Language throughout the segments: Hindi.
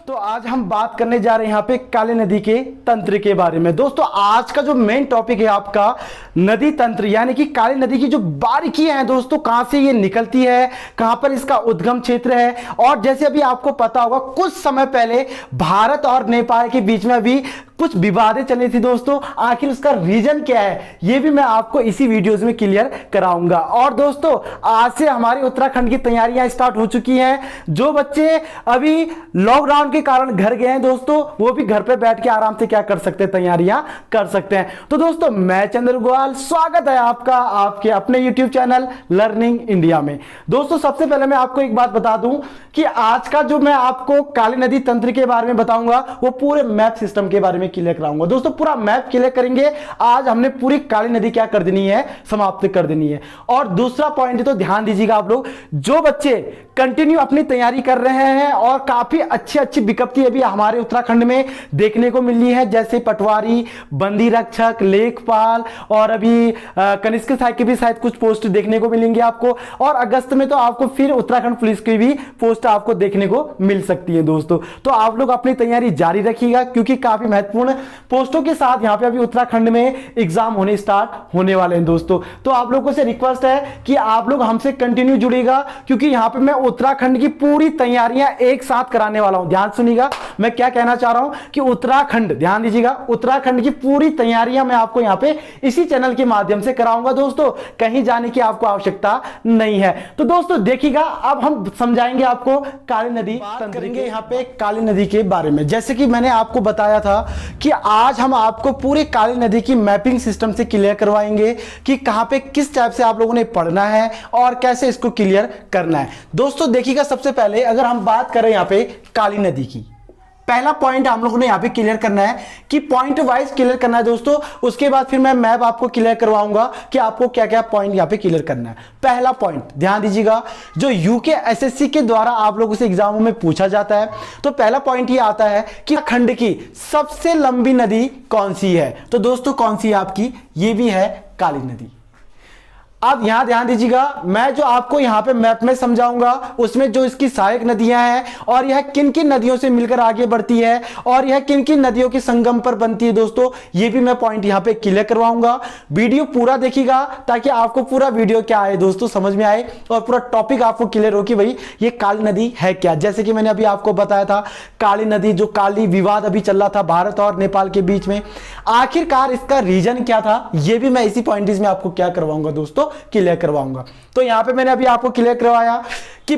तो आज हम बात करने जा रहे हैं यहाँ पे काली नदी के तंत्र के बारे में। दोस्तों आज का जो मेन टॉपिक है आपका नदी तंत्र, यानी कि काली नदी की जो बारीकियां हैं दोस्तों, कहां से ये निकलती है, कहां पर इसका उद्गम क्षेत्र है। और जैसे अभी आपको पता होगा कुछ समय पहले भारत और नेपाल के बीच में अभी कुछ विवादें चली थी दोस्तों, आखिर उसका रीजन क्या है ये भी मैं आपको इसी वीडियोस में क्लियर कराऊंगा। और दोस्तों आज से हमारी उत्तराखंड की तैयारियां स्टार्ट हो चुकी हैं। जो बच्चे अभी लॉकडाउन के कारण घर गए हैं दोस्तों, वो भी घर पे बैठ के आराम से क्या कर सकते हैं, तैयारियां कर सकते हैं। तो दोस्तों मैं चंद्र गोयल, स्वागत है आपका आपके अपने यूट्यूब चैनल लर्निंग इंडिया में। दोस्तों सबसे पहले मैं आपको एक बात बता दूं कि आज का जो मैं आपको काली नदी तंत्र के बारे में बताऊंगा वो पूरे मैप सिस्टम के बारे में क्लियर कराऊंगा। दोस्तों पूरा मैप क्लियर करेंगे। आज हमने पूरी काली नदी क्या कर देनी है, समाप्त कर देनी है। और दूसरा पॉइंट तो ध्यान दीजिएगा आप लोग, जो बच्चे कंटिन्यू अपनी तैयारी कर रहे हैं और काफी अच्छी अच्छी विज्ञप्ति अभी हमारे उत्तराखंड में देखने को मिल रही है, जैसे पटवारी, बंदी रक्षक, लेखपाल और अभी कनिष्क सहायक की भी शायद कुछ पोस्ट देखने को मिलेंगे आपको। और अगस्त में तो आपको फिर उत्तराखंड पुलिस की भी पोस्ट आपको देखने को मिल सकती है दोस्तों। तो आप लोग अपनी तैयारी जारी रखिएगा क्योंकि काफी महत्वपूर्ण पोस्टों के साथ यहां पे अभी उत्तराखंड में एग्जाम होने स्टार्ट होने वाले हैं दोस्तों। तो आप लोगों से रिक्वेस्ट है कि आप लोग हमसे कंटिन्यू जुड़िएगा क्योंकि यहां पे मैं उत्तराखंड की पूरी तैयारियां एक साथ कराने वाला हूं। ध्यान सुनिएगा मैं क्या कहना चाह रहा हूं कि उत्तराखंड, ध्यान दीजिएगा, उत्तराखंड की पूरी तैयारियां मैं आपको यहां पे इसी चैनल के माध्यम से कराऊंगा दोस्तों, कहीं जाने की आपको आवश्यकता नहीं है। तो दोस्तों देखिएगा अब हम समझाएंगे आपको काली नदी तंत्र करेंगे यहां पे काली नदी के बारे में। जैसे कि मैंने आपको बताया था कि आज हम आपको पूरी काली नदी की मैपिंग सिस्टम से क्लियर करवाएंगे कि कहां पे किस टाइप से आप लोगों ने पढ़ना है और कैसे इसको क्लियर करना है। दोस्तों देखिएगा सबसे पहले अगर हम बात करें यहां पे काली नदी की, पहला पॉइंट हम लोगों ने यहां पे क्लियर करना है कि पॉइंट वाइज क्लियर करना है दोस्तों। उसके बाद फिर मैं मैप आपको क्लियर करवाऊंगा कि आपको क्या क्या पॉइंट यहां पे क्लियर करना है। पहला पॉइंट ध्यान दीजिएगा, जो यूके एसएससी के द्वारा आप लोगों से एग्जामों में पूछा जाता है, तो पहला पॉइंट ये आता है कि खंड की सबसे लंबी नदी कौन सी है। तो दोस्तों कौन सी है आपकी, ये भी है काली नदी। अब यहां ध्यान दीजिएगा, मैं जो आपको यहां पे मैप में समझाऊंगा उसमें जो इसकी सहायक नदियां हैं और यह किन किन नदियों से मिलकर आगे बढ़ती है और यह किन किन नदियों के संगम पर बनती है दोस्तों, ये भी मैं पॉइंट यहां पे क्लियर करवाऊंगा। वीडियो पूरा देखिएगा ताकि आपको पूरा वीडियो क्या है दोस्तों समझ में आए और पूरा टॉपिक आपको क्लियर हो कि भाई ये काली नदी है क्या। जैसे कि मैंने अभी आपको बताया था काली नदी, जो काली विवाद अभी चल रहा था भारत और नेपाल के बीच में, आखिरकार इसका रीजन क्या था, ये भी मैं इसी पॉइंट में आपको क्या करवाऊंगा दोस्तों, क्लियर करवाऊंगा। तो यहां पे मैंने अभी आपको क्लियर करवाया कि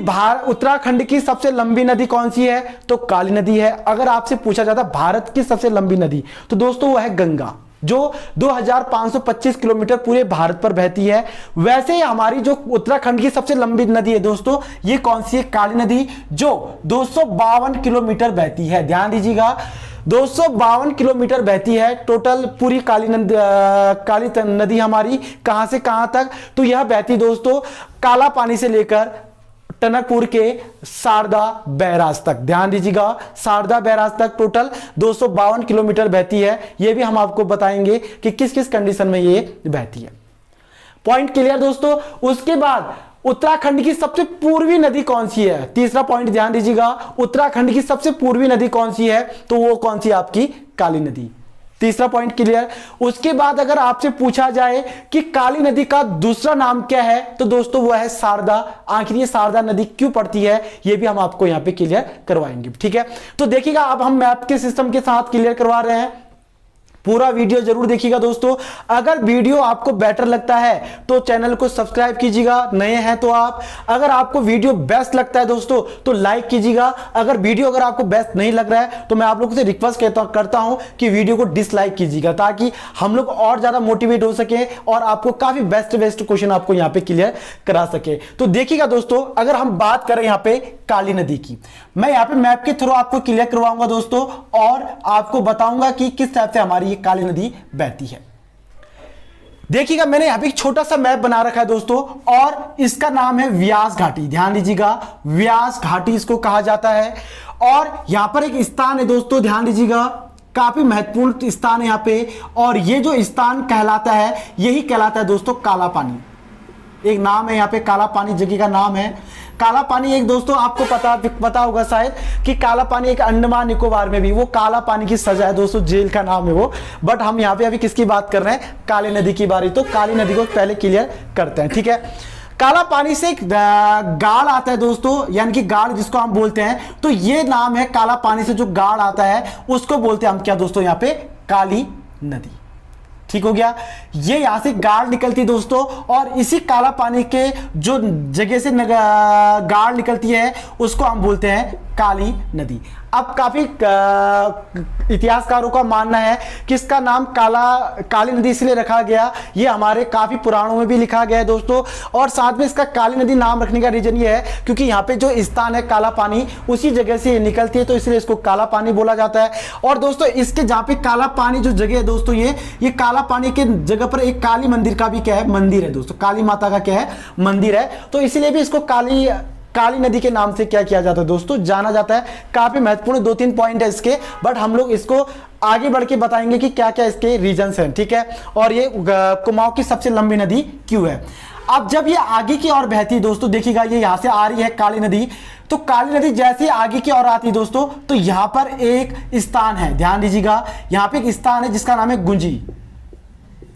उत्तराखंड की सबसे लंबी नदी कौन सी है, तो काली नदी है। अगर आपसे पूछा जाता भारत की सबसे लंबी नदी, तो दोस्तों वो है गंगा, जो 2525 किलोमीटर पूरे भारत पर बहती है। वैसे ही हमारी जो उत्तराखंड की सबसे लंबी नदी है दोस्तों, ये कौन सी है, काली नदी, जो 252 किलोमीटर बहती है। ध्यान दीजिएगा 252 किलोमीटर बहती है टोटल पूरी काली नदी हमारी। कहां से कहां तक, तो यह बहती दोस्तों काला पानी से लेकर टनकपुर के शारदा बैराज तक। ध्यान दीजिएगा शारदा बैराज तक टोटल 252 किलोमीटर बहती है। यह भी हम आपको बताएंगे कि किस किस कंडीशन में ये बहती है। पॉइंट क्लियर दोस्तों। उसके बाद उत्तराखंड की सबसे पूर्वी नदी कौन सी है, तीसरा पॉइंट ध्यान दीजिएगा, उत्तराखंड की सबसे पूर्वी नदी कौन सी है, तो वो कौन सी आपकी काली नदी। तीसरा पॉइंट क्लियर। उसके बाद अगर आपसे पूछा जाए कि काली नदी का दूसरा नाम क्या है, तो दोस्तों वो है शारदा। आखिर ये शारदा नदी क्यों पड़ती है, ये भी हम आपको यहां पे क्लियर करवाएंगे, ठीक है। तो देखिएगा अब हम मैप के सिस्टम के साथ क्लियर करवा रहे हैं, पूरा वीडियो जरूर देखिएगा दोस्तों। अगर वीडियो आपको बेटर लगता है तो चैनल को सब्सक्राइब कीजिएगा, नए हैं तो आप। अगर आपको वीडियो बेस्ट लगता है दोस्तों तो लाइक कीजिएगा। अगर आपको बेस्ट नहीं लग रहा है तो मैं आप लोगों से रिक्वेस्ट करता हूं कि वीडियो को डिसलाइक कीजिएगा, ताकि हम लोग और ज्यादा मोटिवेट हो सके और आपको काफी बेस्ट क्वेश्चन आपको यहां पे क्लियर करा सके। तो देखिएगा दोस्तों, अगर हम बात करें यहां पे काली नदी की, मैं यहां पे मैप के थ्रू आपको क्लियर करवाऊंगा दोस्तों और आपको बताऊंगा कि किस टाइप से हमारी काली नदी बहती है। देखिएगा मैंने यहां पे एक छोटा सा मैप बना रखा है दोस्तों और इसका नाम है व्यास घाटी। ध्यान दीजिएगा व्यास घाटी इसको कहा जाता है। और यहां पर एक स्थान है दोस्तों, ध्यान दीजिएगा, काफी महत्वपूर्ण स्थान है यहां पे। और ये जो स्थान कहलाता है, यही कहलाता है दोस्तों काला पानी। एक नाम है यहां पे, काला पानी जगह का नाम है। काला पानी एक दोस्तों आपको पता होगा शायद कि काला पानी एक अंडमान निकोबार में भी वो काला पानी की सजा है दोस्तों, जेल का नाम है वो। बट हम यहाँ पे अभी किसकी बात कर रहे हैं, काली नदी की बारी। तो काली नदी को पहले क्लियर करते हैं, ठीक है। काला पानी से एक गाड़ आता है दोस्तों, यानी कि गाड़ जिसको हम बोलते हैं, तो ये नाम है काला पानी से जो गाड़ आता है उसको बोलते हैं हम क्या दोस्तों, यहाँ पे काली नदी। ठीक हो गया, ये यहां से गाड़ निकलती दोस्तों, और इसी काला पानी के जो जगह से गाड़ निकलती है उसको हम बोलते हैं काली नदी। अब काफी इतिहासकारों का मानना है कि इसका नाम काली नदी इसलिए रखा गया, ये हमारे काफी पुराणों में भी लिखा गया है दोस्तों। और साथ में इसका काली नदी नाम रखने का रीजन ये है क्योंकि यहाँ पे जो स्थान है काला पानी उसी जगह से निकलती है, तो इसलिए इसको काला पानी बोला जाता है। और दोस्तों इसके जहाँ पे काला पानी जो जगह है दोस्तों, ये काला पानी के जगह पर एक काली मंदिर का भी क्या है, मंदिर है दोस्तों, काली माता का क्या है, मंदिर है। तो इसलिए भी इसको काली नदी के नाम से क्या किया जाता है दोस्तों, जाना जाता है। काफी महत्वपूर्ण 2-3 पॉइंट है इसके, बट हम लोग इसको आगे बढ़ के बताएंगे कि क्या क्या इसके रीजंस हैं, ठीक है। और ये कुमाऊं की सबसे लंबी नदी क्यों है। अब जब ये आगे की ओर बहती है दोस्तों, देखिएगा ये यहां से आ रही है काली नदी, तो काली नदी जैसे आगे की ओर आती है दोस्तों, तो यहां पर एक स्थान है, ध्यान दीजिएगा, यहां पे एक स्थान है जिसका नाम है गुंजी।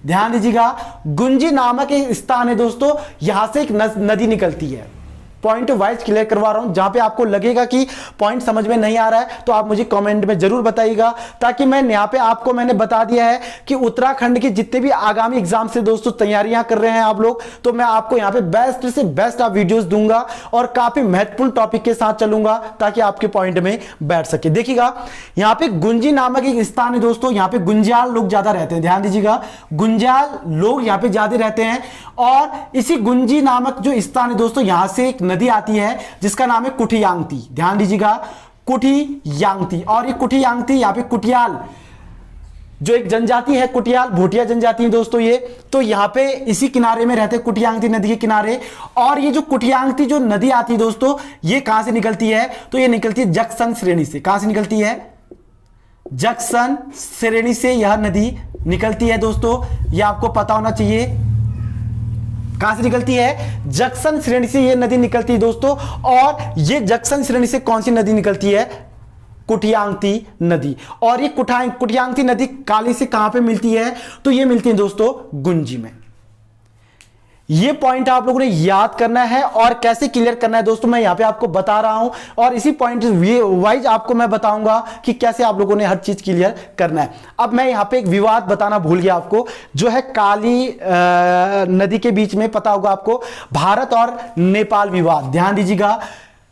ध्यान दीजिएगा, गुंजी नामक एक स्थान है दोस्तों, यहां से एक नदी निकलती है। पॉइंट वाइज क्लियर करवा रहा हूं, जहां पे आपको लगेगा कि पॉइंट समझ में नहीं आ रहा है तो आप मुझे कमेंट में जरूर बताइएगा, ताकि मैं यहां पे आपको मैंने बता दिया है कि उत्तराखंड की जितने भी आगामी एग्जाम से दोस्तों तैयारियां कर रहे हैं आप लोग, तो मैं आपको यहां पे बेस्ट से बेस्ट आप वीडियोस दूंगा और काफी महत्वपूर्ण टॉपिक के साथ चलूंगा ताकि आपके पॉइंट में बैठ सके। देखिएगा यहां पे गुंजी नामक एक स्थान है दोस्तों, यहां पे गुंजाल लोग ज्यादा रहते हैं, ध्यान दीजिएगा, गुंजाल लोग यहां पे ज्यादा रहते हैं। और इसी गुंजी नामक जो स्थान है दोस्तों, यहां से एक नदी आती है जिसका नाम है कुठियांगती। ध्यान दीजिएगा, कुठियांगती। और ये कुठियांगती यहां पे कुटियाल जो एक जनजाति है, कुटियाल भूटिया जनजाति है दोस्तों ये, तो यहां पे इसी किनारे में रहते हैं, कुठियांगती नदी के किनारे। और ये जो कुठियांगती जो नदी आती है दोस्तों, ये कहां से निकलती है, तो ये निकलती है जक्सन श्रेणी से। कहां से निकलती है, जक्सन श्रेणी से यह नदी निकलती है दोस्तों, ये आपको पता होना चाहिए। कहां से निकलती है, जक्सन श्रेणी से ये नदी निकलती है दोस्तों। और ये जक्सन श्रेणी से कौन सी नदी निकलती है, कुठियांगती नदी। और ये कुठियांगती नदी काली से कहां पे मिलती है, तो ये मिलती है दोस्तों गुंजी में। ये पॉइंट आप लोगों ने याद करना है और कैसे क्लियर करना है दोस्तों, मैं यहां पे आपको बता रहा हूं, और इसी पॉइंट वाइज आपको मैं बताऊंगा कि कैसे आप लोगों ने हर चीज क्लियर करना है। अब मैं यहां पे एक विवाद बताना भूल गया आपको, जो है काली नदी के बीच में, पता होगा आपको, भारत और नेपाल विवाद। ध्यान दीजिएगा,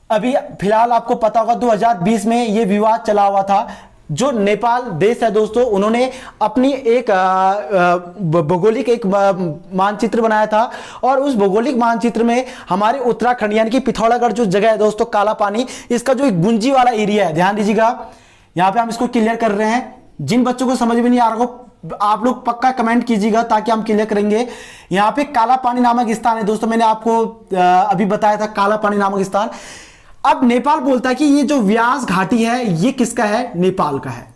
अभी फिलहाल आपको पता होगा 2020 में ये विवाद चला हुआ था। जो नेपाल देश है दोस्तों, उन्होंने अपनी एक भौगोलिक एक मानचित्र बनाया था, और उस भौगोलिक मानचित्र में हमारे उत्तराखंड यानी कि पिथौरागढ़ जो जगह है दोस्तों, काला पानी, इसका जो एक गुंजी वाला एरिया है, ध्यान दीजिएगा, यहां पे हम इसको क्लियर कर रहे हैं। जिन बच्चों को समझ में नहीं आ रहा हो आप लोग पक्का कमेंट कीजिएगा ताकि हम क्लियर करेंगे। यहां पे काला पानी नामक स्थान है दोस्तों, मैंने आपको अभी बताया था काला पानी नामक स्थान। अब नेपाल बोलता है कि ये जो व्यास घाटी है ये किसका है, नेपाल का है।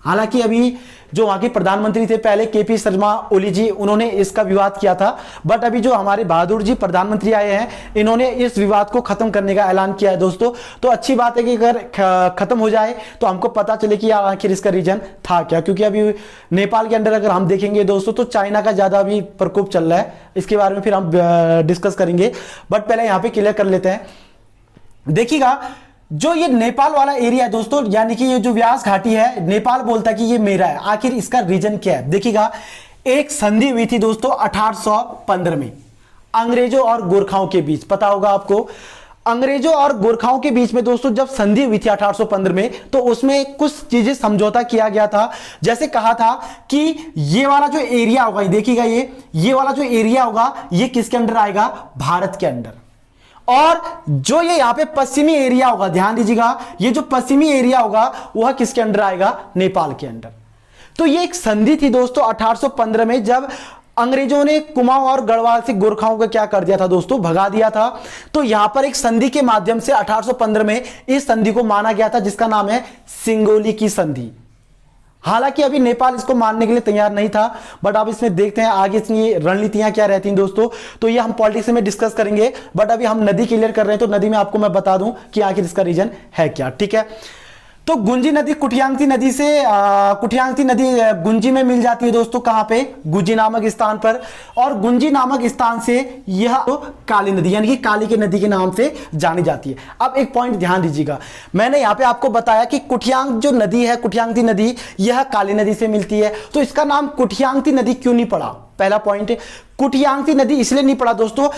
हालांकि अभी जो वहां के प्रधानमंत्री थे पहले, केपी शर्मा ओली जी, उन्होंने इसका विवाद किया था, बट अभी जो हमारे बहादुर जी प्रधानमंत्री आए हैं, इन्होंने इस विवाद को खत्म करने का ऐलान किया है दोस्तों। तो अच्छी बात है कि अगर खत्म हो जाए तो हमको पता चले कि आखिर इसका रीजन था क्या, क्योंकि अभी नेपाल के अंदर अगर हम देखेंगे दोस्तों तो चाइना का ज्यादा अभी प्रकोप चल रहा है, इसके बारे में फिर हम डिस्कस करेंगे, बट पहले यहां पर क्लियर कर लेते हैं। देखिएगा, जो ये नेपाल वाला एरिया है दोस्तों, यानी कि ये जो व्यास घाटी है, नेपाल बोलता है कि ये मेरा है। आखिर इसका रीजन क्या है, देखिएगा, एक संधि हुई थी दोस्तों 1815 में अंग्रेजों और गोरखाओं के बीच। पता होगा आपको, अंग्रेजों और गोरखाओं के बीच में दोस्तों जब संधि हुई थी 1815 में, तो उसमें कुछ चीजें समझौता किया गया था। जैसे कहा था कि ये वाला जो एरिया होगा, देखिएगा, ये वाला जो एरिया होगा ये किसके अंडर आएगा, भारत के अंडर। और जो ये यहां पे पश्चिमी एरिया होगा, ध्यान दीजिएगा, ये जो पश्चिमी एरिया होगा वह किसके अंडर आएगा, नेपाल के अंडर। तो ये एक संधि थी दोस्तों 1815 में, जब अंग्रेजों ने कुमाऊं और गढ़वाल से गोरखाओं को क्या कर दिया था दोस्तों, भगा दिया था। तो यहां पर एक संधि के माध्यम से 1815 में इस संधि को माना गया था, जिसका नाम है सिंगोली की संधि। हालांकि अभी नेपाल इसको मानने के लिए तैयार नहीं था, बट अब इसमें देखते हैं आगे इसकी रणनीतियां क्या रहती हैं दोस्तों। तो ये हम पॉलिटिक्स में डिस्कस करेंगे, बट अभी हम नदी क्लियर कर रहे हैं, तो नदी में आपको मैं बता दूं कि आखिर इसका रीजन है क्या। ठीक है, तो गुंजी नदी कुटियांगती नदी से कुटियांगती नदी गुंजी में मिल जाती है दोस्तों, कहां पे, गुंजी नामक स्थान पर। और गुंजी नामक स्थान से यह तो काली नदी यानी कि काली की नदी के नाम से जानी जाती है। अब एक पॉइंट ध्यान दीजिएगा, मैंने यहां पे आपको बताया कि कुटियांग जो नदी है, कुटियांगती नदी, यह काली नदी से मिलती है, तो इसका नाम कुटियांगती नदी क्यों नहीं पड़ा। पहला पॉइंट, कुटियांगती नदी इसलिए नहीं पड़ा दोस्तों,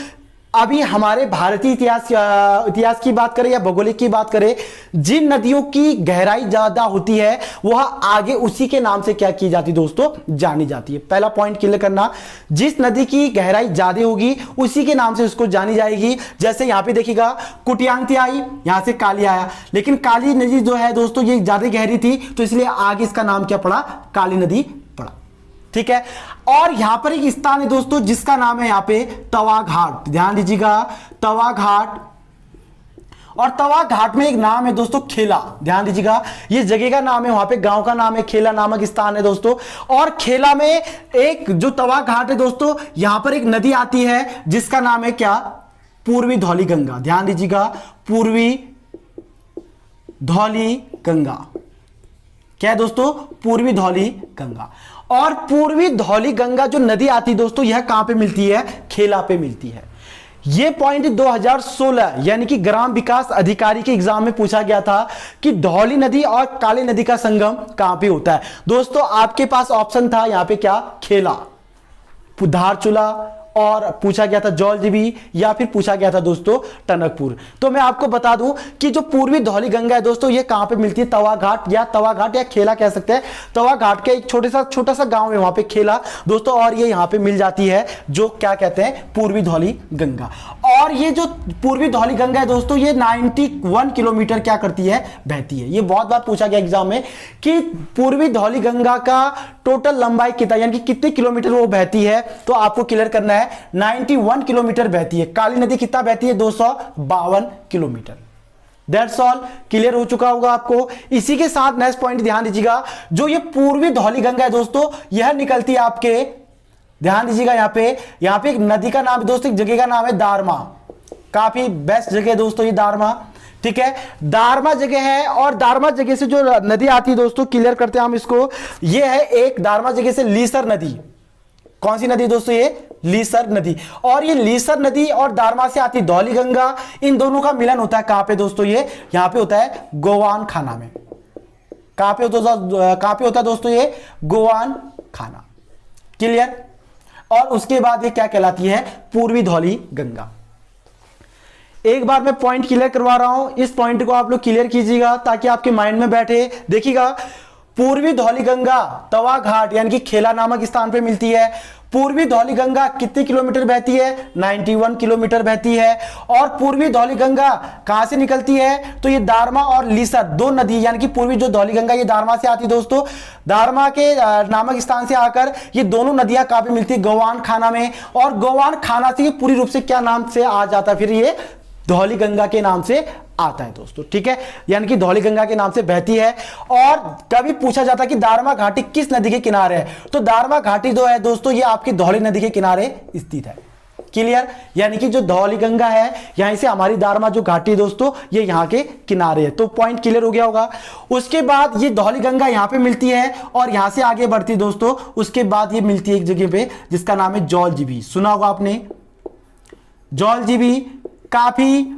अभी हमारे भारतीय इतिहास की बात करें या भौगोलिक की बात करें, जिन नदियों की गहराई ज्यादा होती है वह आगे उसी के नाम से क्या की जाती है दोस्तों, जानी जाती है। पहला पॉइंट क्लियर करना, जिस नदी की गहराई ज्यादा होगी उसी के नाम से उसको जानी जाएगी। जैसे यहां पे देखिएगा कुटियांगती आई, यहां से काली आया, लेकिन काली नदी जो है दोस्तों ये ज्यादा गहरी थी, तो इसलिए आगे इसका नाम क्या पड़ा, काली नदी पड़ा। ठीक है, और यहां पर एक स्थान है दोस्तों जिसका नाम है यहां पे तवा घाट, ध्यान दीजिएगा, तवा घाट। और तवा घाट में एक नाम है दोस्तों खेला, ध्यान दीजिएगा, ये जगह का नाम है, वहां पे गांव का नाम है, खेला नामक स्थान है दोस्तों। और खेला में एक जो तवा घाट है दोस्तों, यहां पर एक नदी आती है जिसका नाम है क्या, पूर्वी धौली गंगा, ध्यान दीजिएगा, पूर्वी धौली गंगा। क्या है दोस्तों, पूर्वी धौली गंगा। और पूर्वी धौली गंगा जो नदी आती है दोस्तों, यह कहां पे मिलती है, खेला पे मिलती है। यह पॉइंट 2016 यानी कि ग्राम विकास अधिकारी के एग्जाम में पूछा गया था कि धौली नदी और काली नदी का संगम कहां पे होता है दोस्तों। आपके पास ऑप्शन था यहां पे क्या, खेला, धारचूला, और पूछा गया था जौलजीबी, या फिर पूछा गया था दोस्तों टनकपुर। तो मैं आपको बता दूं कि जो पूर्वी धौली गंगा है दोस्तों, ये कहां पे मिलती है, तवा घाट या खेला कह सकते हैं। तवा घाट के एक छोटा सा गांव है वहां पे खेला दोस्तों, और ये यहां पे मिल जाती है जो क्या कहते हैं, पूर्वी धौली गंगा। और ये जो पूर्वी धौली गंगा है दोस्तों, ये 91 किलोमीटर क्या करती है, बहती है। ये बहुत बार पूछा गया एग्जाम में कि पूर्वी धौली गंगा का टोटल लंबाई कितना, यानी कि कितने किलोमीटर वो बहती है, तो आपको क्लियर करना है 91 किलोमीटर बहती है। काली नदी कितना बहती है, 252 किलोमीटर। दैट्स ऑल, क्लियर हो चुका होगा आपको। इसी के साथ नेक्स्ट पॉइंट ध्यान दीजिएगा, जो ये पूर्वी धौली गंगा है दोस्तों, यह निकलती है आपके, ध्यान दीजिएगा, यहां पे एक नदी का नाम दोस्तों, एक जगह का नाम है दारमा, काफी बेस्ट जगह है दोस्तों ये दारमा। ठीक है, दारमा जगह है, और दारमा जगह से जो नदी आती है दोस्तों, क्लियर करते हैं हम इसको, ये है एक दारमा जगह से लीसर नदी। कौन सी नदी दोस्तों, ये लीसर नदी। और ये लीसर नदी और दारमा से आती धौली गंगा, इन दोनों का मिलन होता है कहां पे दोस्तों, ये यहां पे होता है गोवान खाना में। कहां पे होता है दोस्तों, ये गोवान खाना। क्लियर। और उसके बाद ये क्या कहलाती है, पूर्वी धौली गंगा। एक बार मैं पॉइंट क्लियर करवा रहा हूं, इस पॉइंट को आप लोग क्लियर कीजिएगा ताकि आपके माइंड में बैठे। देखिएगा, पूर्वी धौली गंगा तवा घाट यानी कि खेला नामक स्थान पे मिलती है। पूर्वी धौली गंगा कितने किलोमीटर बहती है, 91 किलोमीटर बहती है। और पूर्वी धौली गंगा कहां से निकलती है, तो ये दारमा और लीसर दो नदी, यानी कि पूर्वी जो धौली गंगा ये दारमा से आती है दोस्तों, दारमा के नामक स्थान से आकर ये दोनों नदियां कहां पे मिलती है, गोवान खाना में। और गोवान खाना से ये पूरी रूप से क्या नाम से आ जाता है, फिर ये धौली गंगा के नाम से आता है दोस्तों। ठीक है, यानी कि धौली गंगा के नाम से बहती है। और कभी पूछा जाता है कि दारमा घाटी किस नदी के किनारे है, तो दारमा घाटी जो है दोस्तों, ये आपकी धौली नदी के किनारे स्थित है। क्लियर, यानी कि जो धौली गंगा है यहीं से हमारी दारमा जो घाटी है दोस्तों, ये यहां के किनारे है। तो पॉइंट क्लियर हो गया होगा। उसके बाद ये धौली गंगा यहां पे मिलती है और यहां से आगे बढ़ती है दोस्तों। उसके बाद ये मिलती है एक जगह पे जिसका नाम है जौलजीबी, सुना होगा आपने। जौलजीबी काफी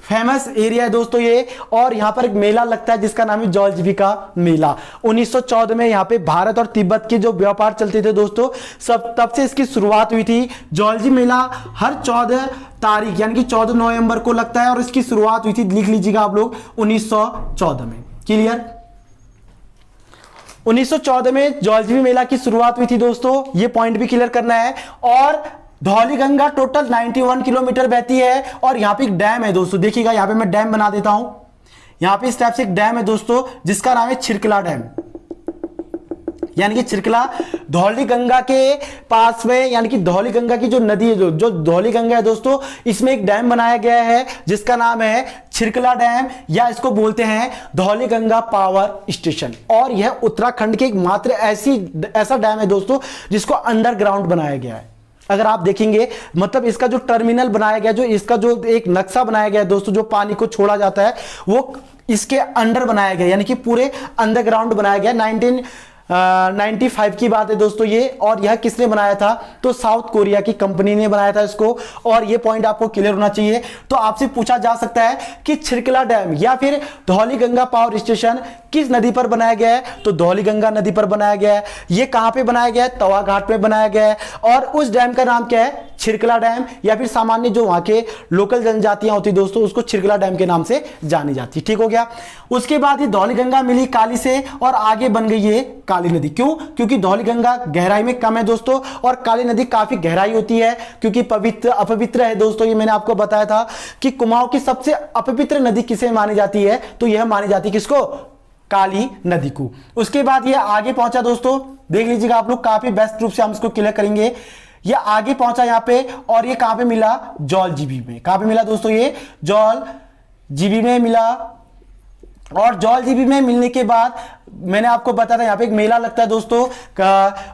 फेमस एरिया है दोस्तों ये, और यहां पर एक मेला लगता है जिसका नाम है जौलजीबी का मेला। 1914 में यहां पे भारत और तिब्बत के जो व्यापार चलते थे दोस्तों, सब तब से इसकी शुरुआत हुई थी। जौलजी मेला हर 14 तारीख यानी कि 14 नवंबर को लगता है, और इसकी शुरुआत हुई थी, लिख लीजिएगा आप लोग, 1914 में। क्लियर, 1914 में जौलजीबी मेला की शुरुआत हुई थी दोस्तों, ये पॉइंट भी क्लियर करना है। और धौली गंगा टोटल 91 किलोमीटर बहती है। और यहां पे एक डैम है दोस्तों, देखिएगा यहां पे मैं डैम बना देता हूं। यहां पे इस टाइप से एक डैम है दोस्तों जिसका नाम है छिरकला डैम। यानी कि छिरकला धौली गंगा के पास में, यानी कि धौली गंगा की जो नदी है, जो धौली गंगा है दोस्तों, इसमें एक डैम बनाया गया है जिसका नाम है छिरकला डैम, या इसको बोलते हैं धौली गंगा पावर स्टेशन। और यह उत्तराखंड के एकमात्र ऐसा डैम है दोस्तों जिसको अंडरग्राउंड बनाया गया है। अगर आप देखेंगे मतलब इसका जो टर्मिनल बनाया गया, जो इसका जो एक नक्शा बनाया गया है दोस्तों, जो पानी को छोड़ा जाता है वो इसके अंडर बनाया गया, यानी कि पूरे अंडरग्राउंड बनाया गया। 1995 की बात है दोस्तों ये। और यह किसने बनाया था? तो साउथ कोरिया की कंपनी ने बनाया था इसको। और ये पॉइंट आपको क्लियर होना चाहिए। तो आपसे पूछा जा सकता है कि छिरकला डैम या फिर धौली गंगा पावर स्टेशन किस नदी पर बनाया गया है? तो धौली गंगा नदी पर बनाया गया है। ये कहां पे बनाया गया है? तवा घाट पे बनाया गया है। और उस डैम का नाम क्या है? छिरकला डैम, या फिर सामान्य जो वहां के लोकल जनजातियां होती दोस्तों उसको छिरकला डैम के नाम से जानी जाती। ठीक हो गया। उसके बाद ये धौली गंगा मिली काली से और आगे बन गई ये काली नदी। क्यों? क्योंकि धौली गंगा गहराई में कम है दोस्तों और काली नदी काफी गहराई होती है क्योंकि पवित्र अपवित्र है दोस्तों। ये मैंने आपको बताया था कि कुमाऊं की सबसे अपवित्र नदी किसे मानी जाती है? तो यह मानी जाती है किसको? काली नदी को। उसके बाद ये आगे पहुंचा दोस्तों, देख लीजिएगा आप लोग, काफी बेस्ट रूप से हम इसको क्लियर करेंगे। ये आगे पहुंचा यहां पे, और ये कहां पे मिला? जौल जीबी में। कहां पे मिला दोस्तों? ये जौल जीबी में मिला। और जौल जीबी में मिलने के बाद मैंने आपको बताया था यहां पे एक मेला लगता है दोस्तों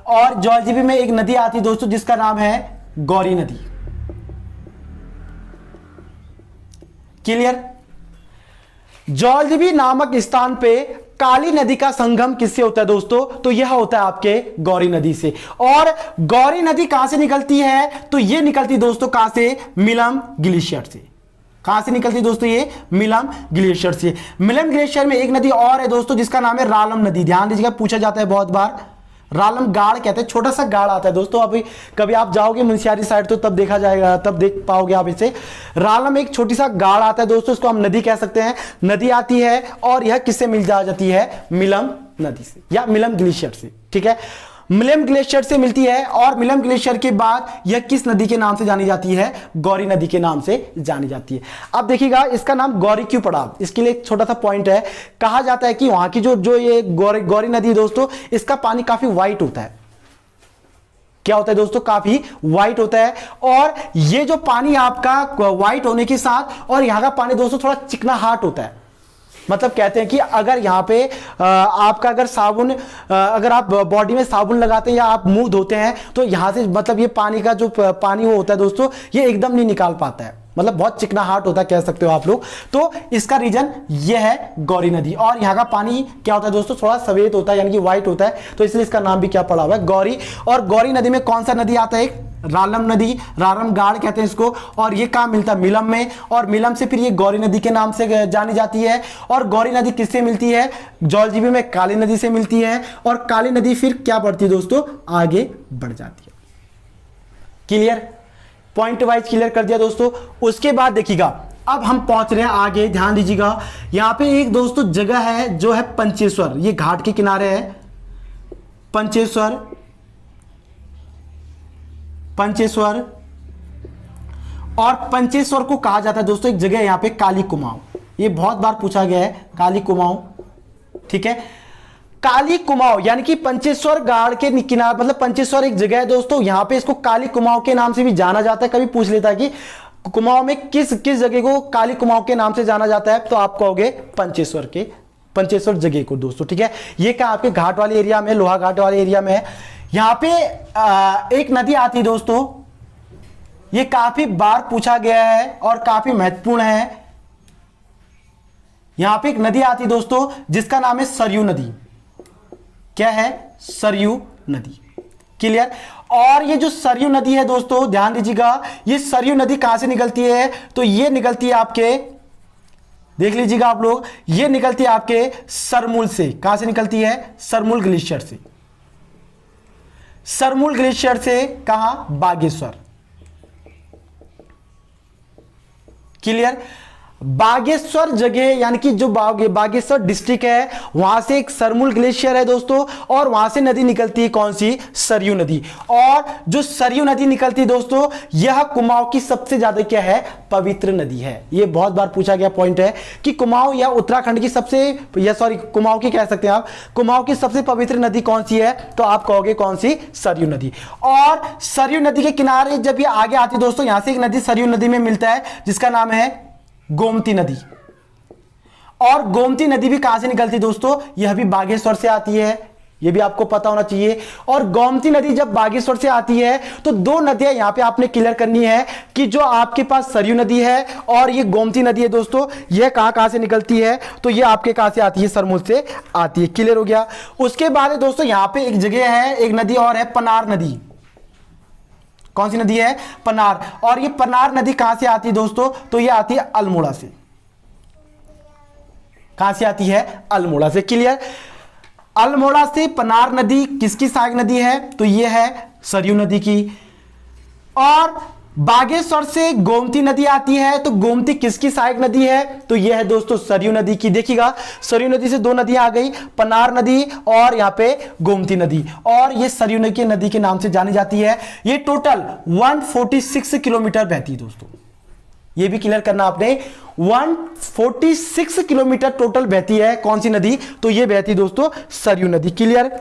और जौल जीबी में एक नदी आती है दोस्तों जिसका नाम है गौरी नदी। क्लियर? जौल जीबी नामक स्थान पे काली नदी का संगम किससे होता है दोस्तों? तो यह होता है आपके गौरी नदी से। और गौरी नदी कहां से निकलती है? तो यह निकलती दोस्तों कहां से? मिलम ग्लेशियर से। कहां से निकलती दोस्तों? ये मिलम ग्लेशियर से। मिलम ग्लेशियर में एक नदी और है दोस्तों जिसका नाम है रालम नदी। ध्यान दीजिएगा, पूछा जाता है बहुत बार। रालम गाड़ कहते हैं, छोटा सा गाड़ आता है दोस्तों। अभी कभी आप जाओगे मुंशियारी साइड तो तब देखा जाएगा, तब देख पाओगे आप इसे। रालम एक छोटी सा गाड़ आता है दोस्तों, इसको हम नदी कह सकते हैं। नदी आती है और यह किससे मिल जाती है? मिलम नदी से या मिलम ग्लेशियर से। ठीक है, मिलम ग्लेशियर से मिलती है। और मिलम ग्लेशियर के बाद यह किस नदी के नाम से जानी जाती है? गौरी नदी के नाम से जानी जाती है। अब देखिएगा इसका नाम गौरी क्यों पड़ा, इसके लिए एक छोटा सा पॉइंट है। कहा जाता है कि वहां की जो ये गौरी नदी दोस्तों, इसका पानी काफी व्हाइट होता है। क्या होता है दोस्तों? काफी व्हाइट होता है। और ये जो पानी आपका व्हाइट होने के साथ और यहां का पानी दोस्तों थोड़ा चिकनाहट होता है। मतलब कहते हैं कि अगर यहाँ पे आपका अगर साबुन, अगर आप बॉडी में साबुन लगाते हैं या आप मुंह धोते हैं तो यहाँ से मतलब ये पानी का जो पानी वो होता है दोस्तों, ये एकदम नहीं निकाल पाता है। मतलब बहुत चिकनाहट होता है कह सकते हो आप लोग। तो इसका रीजन ये है गौरी नदी। और यहाँ का पानी क्या होता है दोस्तों? थोड़ा सफेद होता है, यानी कि व्हाइट होता है। तो इसलिए इसका नाम भी क्या पड़ा हुआ है? गौरी। और गौरी नदी में कौन सा नदी आता है? रालम नदी, रालम गाड़ कहते हैं इसको। और ये कहां मिलता है? मिलम में। और मिलम से फिर ये गौरी नदी के नाम से जानी जाती है। और गौरी नदी किससे मिलती है? जौल जीबी में काली नदी से मिलती है। और काली नदी फिर क्या बढ़ती है दोस्तों? आगे बढ़ जाती है। क्लियर? पॉइंट वाइज क्लियर कर दिया दोस्तों। उसके बाद देखिएगा अब हम पहुंच रहे हैं आगे, ध्यान दीजिएगा। यहां पे एक दोस्तों जगह है जो है पंचेश्वर, ये घाट के किनारे है पंचेश्वर। पंचेश्वर, और पंचेश्वर को कहा जाता है दोस्तों एक जगह यहां पे काली कुमाऊं। ये बहुत बार पूछा गया है, काली कुमाऊं। ठीक है, काली कुमाऊं यानी कि पंचेश्वर गाड़ के किनारे, मतलब पंचेश्वर एक जगह है दोस्तों, यहां पे इसको काली कुमाऊं के नाम से भी जाना जाता है। कभी पूछ लेता है कि कुमाऊं में किस जगह को काली कुमाऊं के नाम से जाना जाता है, तो आप कहोगे पंचेश्वर जगह को दोस्तों। ठीक है, ये क्या आपके घाट वाले एरिया में, लोहा घाट वाले एरिया में है। यहां पे एक नदी आती है दोस्तों, ये काफी बार पूछा गया है और काफी महत्वपूर्ण है। यहां पे एक नदी आती है दोस्तों जिसका नाम है सरयू नदी। क्या है? सरयू नदी। क्लियर? और ये जो सरयू नदी है दोस्तों, ध्यान दीजिएगा, ये सरयू नदी कहां से निकलती है? तो ये निकलती है आपके, देख लीजिएगा आप लोग, ये निकलती है आपके सरमूल से। कहां से निकलती है? सरमूल ग्लेशियर से। सरमूल ग्लेशियर से कहां? बागेश्वर। क्लियर? बागेश्वर जगह यानी कि जो बागेश्वर डिस्ट्रिक्ट है वहां से एक सरमूल ग्लेशियर है दोस्तों, और वहां से नदी निकलती है कौन सी? सरयू नदी। और जो सरयू नदी निकलती है दोस्तों, यह कुमाऊं की सबसे ज्यादा क्या है? पवित्र नदी है। यह बहुत बार पूछा गया पॉइंट है कि कुमाऊं या उत्तराखंड की सबसे, या सॉरी कुमाऊं की कह सकते हैं आप, कुमाऊं की सबसे पवित्र नदी कौन सी है? तो आप कहोगे कौन सी? सरयू नदी। और सरयू नदी के किनारे जब ये आगे आती है दोस्तों, यहां से एक नदी सरयू नदी में मिलता है जिसका नाम है गोमती नदी। और गोमती नदी भी कहां से निकलती है दोस्तों? यह भी बागेश्वर से आती है, यह भी आपको पता होना चाहिए। और गोमती नदी जब बागेश्वर से आती है तो दो नदियां यहां पे आपने क्लियर करनी है कि जो आपके पास सरयू नदी है और ये गोमती नदी है दोस्तों, यह कहां से निकलती है? तो ये आपके कहां से आती है? सरमूल से आती है। क्लियर हो गया। उसके बाद दोस्तों यहां पे एक जगह है, एक नदी और है, पनार नदी। कौन सी नदी है? पनार। और ये पनार नदी कहां से आती है दोस्तों? तो ये आती है अल्मोड़ा से। कहां से आती है? अल्मोड़ा से। क्लियर। अल्मोड़ा से पनार नदी किसकी सहायक नदी है? तो ये है सरयू नदी की। और बागेश्वर से गोमती नदी आती है, तो गोमती किसकी सहायक नदी है? तो यह है दोस्तों सरयू नदी की। देखिएगा, सरयू नदी से दो नदियां आ गई, पनार नदी और यहां पे गोमती नदी, और ये सरयू नदी के नाम से जानी जाती है। ये टोटल 146 किलोमीटर बहती है दोस्तों, ये भी क्लियर करना आपने। 146 किलोमीटर टोटल बहती है कौन सी नदी? तो ये बहती दोस्तों सरयू नदी। क्लियर।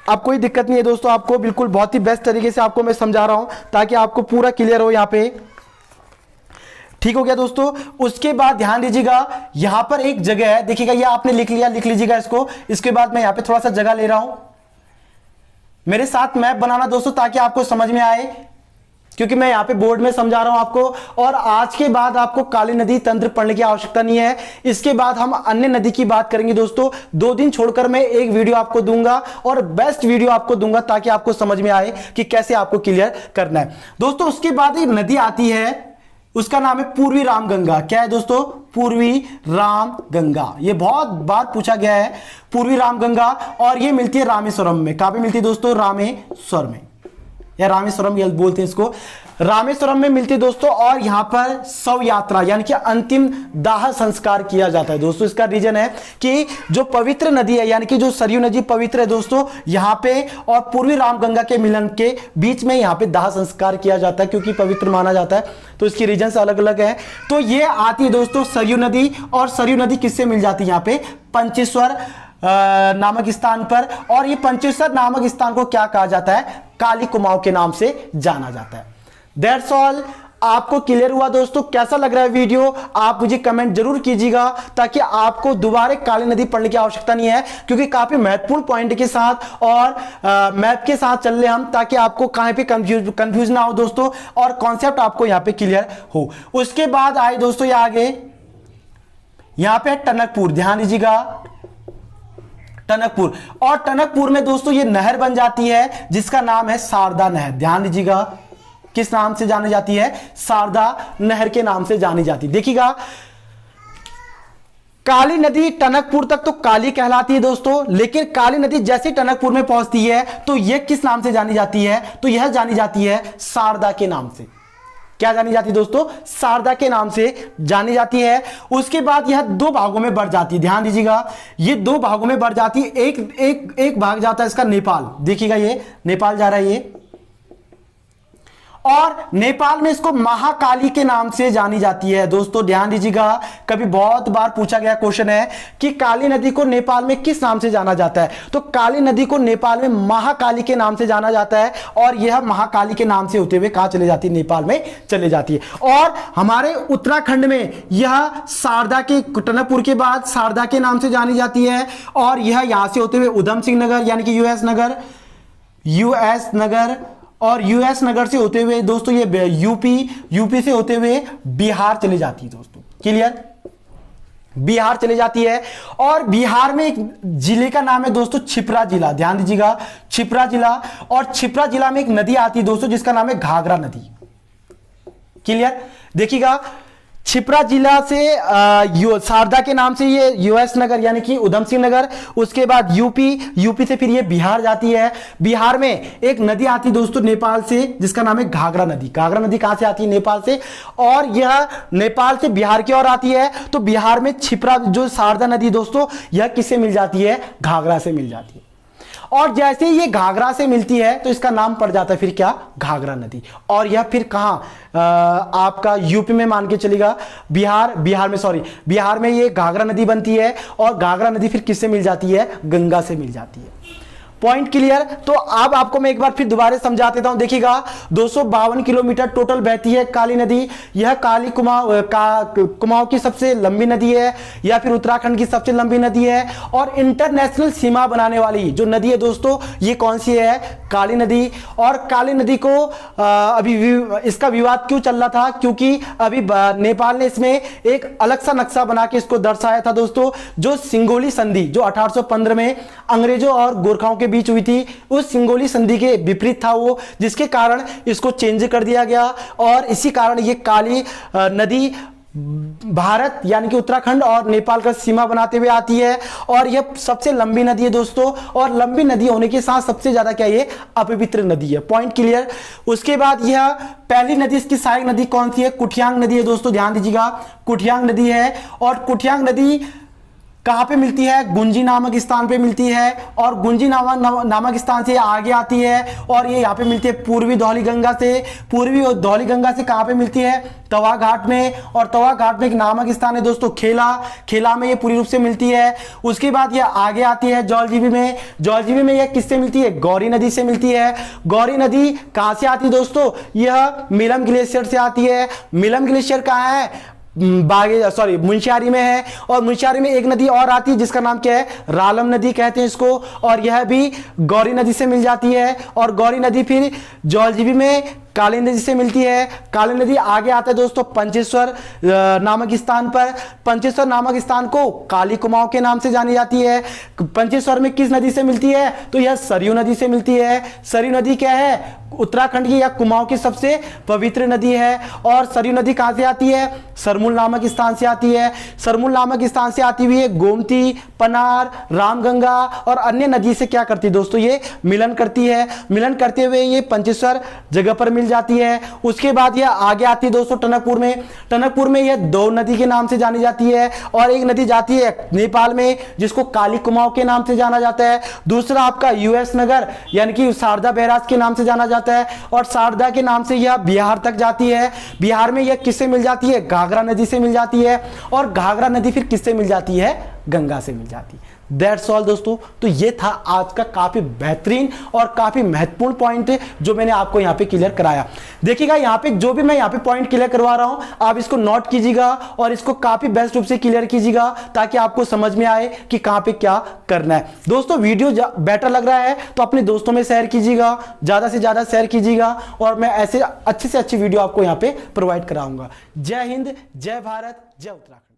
अब कोई दिक्कत नहीं है दोस्तों, आपको बिल्कुल बहुत ही बेस्ट तरीके से आपको मैं समझा रहा हूं ताकि आपको पूरा क्लियर हो यहां पे। ठीक हो गया दोस्तों। उसके बाद ध्यान दीजिएगा, यहां पर एक जगह है, देखिएगा ये आपने लिख लिया, लिख लीजिएगा इसको। इसके बाद मैं यहां पे थोड़ा सा जगह ले रहा हूं, मेरे साथ मैप बनाना दोस्तों ताकि आपको समझ में आए, क्योंकि मैं यहां पे बोर्ड में समझा रहा हूं आपको। और आज के बाद आपको काली नदी तंत्र पढ़ने की आवश्यकता नहीं है। इसके बाद हम अन्य नदी की बात करेंगे दोस्तों। 2 दिन छोड़कर मैं एक वीडियो आपको दूंगा और बेस्ट वीडियो आपको दूंगा ताकि आपको समझ में आए कि कैसे आपको क्लियर करना है दोस्तों। उसके बाद एक नदी आती है, उसका नाम है पूर्वी रामगंगा। क्या है दोस्तों? पूर्वी रामगंगा। ये बहुत बार पूछा गया है, पूर्वी रामगंगा। और ये मिलती है रामेश्वरम में। कहां पे मिलती है दोस्तों? रामेश्वर में, या रामेश्वरम बोलते हैं इसको, रामेश्वरम में मिलती है दोस्तों। और यहां पर शव यात्रा यानी कि अंतिम दाह संस्कार किया जाता है दोस्तों। इसका रीजन है कि जो पवित्र नदी है यानी कि जो सरयू नदी पवित्र है दोस्तों, यहां पे और पूर्वी रामगंगा के मिलन के बीच में यहां पे दाह संस्कार किया जाता है, क्योंकि पवित्र माना जाता है। तो इसकी रीजन अलग अलग है। तो ये आती है दोस्तों सरयू नदी। और सरयू नदी किससे मिल जाती है? यहां पे पंचेश्वर नामक स्थान पर। और ये पंचेश्वर नामक स्थान को क्या कहा जाता है? काली कुमाऊं के नाम से जाना जाता है। That's all. आपको क्लियर हुआ दोस्तों? कैसा लग रहा है वीडियो? आप मुझे कमेंट जरूर कीजिएगा ताकि आपको दोबारा काली नदी पढ़ने की आवश्यकता नहीं है, क्योंकि काफी महत्वपूर्ण पॉइंट के साथ और मैप के साथ चल रहे हम, ताकि आपको कहां पे कंफ्यूज ना हो दोस्तों, और कॉन्सेप्ट आपको यहां पे क्लियर हो। उसके बाद आए दोस्तों ये आगे, यहां पे टनकपुर। ध्यान दीजिएगा, टनकपुर। और टनकपुर में दोस्तों ये नहर बन जाती है जिसका नाम है शारदा नहर। ध्यान दीजिएगा, किस नाम से जानी जाती है? शारदा नहर के नाम से जानी जाती है। देखिएगा, काली नदी टनकपुर तक तो काली कहलाती है दोस्तों, लेकिन काली नदी जैसे टनकपुर में पहुंचती है तो यह किस नाम से जानी जाती है? तो यह जानी जाती है शारदा के नाम से। क्या जानी जाती है दोस्तों? शारदा के नाम से जानी जाती है। उसके बाद यह 2 भागों में बढ़ जाती है। ध्यान दीजिएगा, ये 2 भागों में बढ़ जाती है। एक भाग जाता है इसका नेपाल। देखिएगा, ये नेपाल जा रहा है ये, और नेपाल में इसको महाकाली के नाम से जानी जाती है दोस्तों। ध्यान दीजिएगा, कभी बहुत बार पूछा गया क्वेश्चन है कि काली नदी को नेपाल में किस नाम से जाना जाता है? तो काली नदी को नेपाल में महाकाली के नाम से जाना जाता है, और यह महाकाली के नाम से होते हुए कहां चले जाती है? नेपाल में चले जाती है। और हमारे उत्तराखंड में यह शारदा के, टनकपुर के बाद शारदा के नाम से जानी जाती है, और यह यहां से होते हुए उधम सिंह नगर यानी कि यूएस नगर, और यूएस नगर से होते हुए दोस्तों ये यूपी से होते हुए बिहार चली जाती है दोस्तों। क्लियर? बिहार चली जाती है। और बिहार में एक जिले का नाम है दोस्तों छिपरा जिला। ध्यान दीजिएगा, छिपरा जिला। और छिपरा जिला में एक नदी आती है दोस्तों जिसका नाम है घाघरा नदी। क्लियर? देखिएगा, छिपरा जिला से शारदा के नाम से ये यूएस नगर यानी कि उधम सिंह नगर, उसके बाद यूपी से फिर ये बिहार जाती है। बिहार में एक नदी आती है दोस्तों नेपाल से, जिसका नाम है घाघरा नदी। घाघरा नदी कहां से आती है? नेपाल से, और यह नेपाल से बिहार की ओर आती है। तो बिहार में छिपरा जो शारदा नदी दोस्तों, यह किससे मिल जाती है? घाघरा से मिल जाती है। और जैसे ये घाघरा से मिलती है तो इसका नाम पड़ जाता है फिर क्या? घाघरा नदी। और यह फिर कहां? आपका यूपी में मान के चलेगा, बिहार में ये घाघरा नदी बनती है। और घाघरा नदी फिर किससे मिल जाती है? गंगा से मिल जाती है। Point clear? तो अब आपको मैं एक बार फिर दोबारा समझा देता हूं। देखिएगा, 252 किलोमीटर टोटल बहती है काली नदी। यह काली कुमाऊं की सबसे लंबी नदी है, या फिर उत्तराखंड की सबसे लंबी नदी है। और इंटरनेशनल सीमा बनाने वाली जो नदी है दोस्तों, ये कौन सी है? काली नदी। और काली नदी को अभी इसका विवाद क्यों चल रहा था? क्योंकि अभी नेपाल ने इसमें एक अलग सा नक्शा बना के इसको दर्शाया था दोस्तों, जो सिंगोली संधि जो 1815 में अंग्रेजों और गोरखाओं के बीच हुई थी, उस सिंगोली संधि के विपरीत था वो, जिसके कारण इसको चेंज कर दिया गया। और इसी कारण ये काली नदी भारत यानी कि उत्तराखंड और नेपाल का सीमा बनाते हुए आती है। और यह सबसे लंबी नदी है दोस्तों, और लंबी नदी होने के साथ सबसे ज्यादा क्या ये अपवित्र नदी है। Point clear? उसके बाद यह पहली नदी, इसकी सहायक नदी कौन सी है? कुठियांग नदी है दोस्तों, ध्यान दीजिएगा, कुठियांग नदी है। और कुठियांग नदी कहां पे मिलती है? गुंजी नामक स्थान पे मिलती है। और गुंजी नामक स्थान से आगे आती है, और ये यहाँ पे मिलती है पूर्वी धौली गंगा से। पूर्वी धौली गंगा से कहां पे मिलती है? तवा घाट में। और तवा घाट में एक नामक स्थान है दोस्तों खेला में ये पूरी रूप से मिलती है। उसके बाद ये आगे आती है जौलजीबी में। जौलजीबी में ये किससे मिलती है? गौरी नदी से मिलती है। गौरी नदी कहां से आती है दोस्तों? यह मिलम ग्लेशियर से आती है। मिलम ग्लेशियर कहां है? मुंशियारी में है। और मुंशियारी में एक नदी और आती है जिसका नाम क्या है? रालम नदी कहते हैं इसको। और यह भी गौरी नदी से मिल जाती है। और गौरी नदी फिर जौलजीबी में काली नदी से मिलती है। काली नदी आगे आता है दोस्तों पंचेश्वर नामक स्थान पर। पंचेश्वर नामक स्थान को काली कुमाऊं के नाम से जानी जाती है। पंचेश्वर में किस नदी से मिलती है? तो यह सरयू नदी से मिलती है। सरयू नदी क्या है? उत्तराखंड की या कुमाऊं की सबसे पवित्र नदी है। और सरयू नदी कहां से आती है? सरमुल नामक स्थान से आती है। सरमुल नामक स्थान से आती हुई है गोमती, पनार, रामगंगा और अन्य नदी से क्या करती है दोस्तों? ये मिलन करती है। मिलन करते हुए ये पंचेश्वर जगह पर मिल जाती है। उसके बाद यह आगे आती है दोस्तों टनकपुर में। टनकपुर में यह दो नदी के नाम से जानी जाती है। और एक नदी जाती है नेपाल में जिसको काली कुमाऊं के नाम से जाना जाता है। दूसरा आपका यूएस नगर यानी कि शारदा बैराज के नाम से जाना जाता है। और शारदा के नाम से यह बिहार तक जाती है। बिहार में यह किससे मिल जाती है? घाघरा नदी से मिल जाती है। और घाघरा नदी फिर किससे मिल जाती है? गंगा से मिल जाती है। दैट्स ऑल दोस्तों। तो ये था आज का काफी बेहतरीन और काफी महत्वपूर्ण पॉइंट जो मैंने आपको यहाँ पे क्लियर कराया। देखिएगा, यहाँ पे जो भी मैं यहाँ पे पॉइंट क्लियर करवा रहा हूँ, आप इसको नोट कीजिएगा और इसको काफी बेस्ट रूप से क्लियर कीजिएगा, ताकि आपको समझ में आए कि कहाँ पे क्या करना है। दोस्तों वीडियो बेटर लग रहा है तो अपने दोस्तों में शेयर कीजिएगा, ज्यादा से ज्यादा शेयर कीजिएगा, और मैं ऐसे अच्छी से अच्छी वीडियो आपको यहाँ पे प्रोवाइड कराऊंगा। जय हिंद, जय भारत, जय उत्तराखंड।